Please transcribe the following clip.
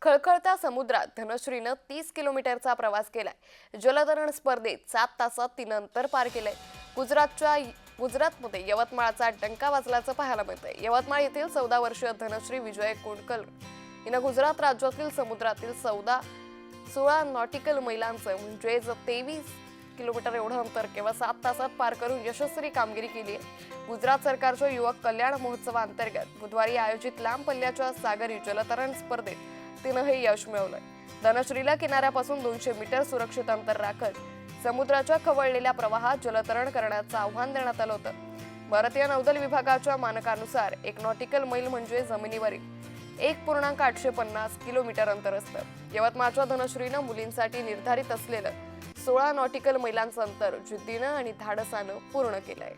खळखळत्या समुद्रात धनश्रीनं 30 किलोमीटरचा प्रवास केलाय। जलतरण स्पर्धेत 7 तासात तिनं अंतर पार केलंय। गुजरातमध्ये यवतमाळचा डंका वाजल्याचं पाहायला मिळतंय। यवतमाळ येथील 14 वर्षीय धनश्री विजय कोंडकर हिनं गुजरात राज्यातील समुद्रातील 16 नॉटिकल मैलांचं म्हणजेच 23 किलोमीटर एवढं अंतर केवळ 7 तासात पार करून यशस्वी कामगिरी केली आहे। गुजरात सरकारच्या युवक कल्याण महोत्सवाअंतर्गत बुधवारी आयोजित लांब पल्ल्याच्या सागरी जलतरण स्पर्धेत तिनं हे यश मिळवलंय। धनश्रीला किनाऱ्यापासून 200 मीटर सुरक्षित अंतर राखत समुद्राच्या खवळलेल्या प्रवाहात जलतरण करण्याचं आव्हान देण्यात आलं होतं। भारतीय नौदल विभागाच्या मानकानुसार 1 नॉटिकल मैल म्हणजे जमिनीवरील 1.850 किलोमीटर अंतर असतं। यवतमाळच्या धनश्रीनं मुलींसाठी निर्धारित असलेलं 16 नॉटिकल मैलांचं अंतर जिद्दीनं आणि धाडसानं पूर्ण केलंय।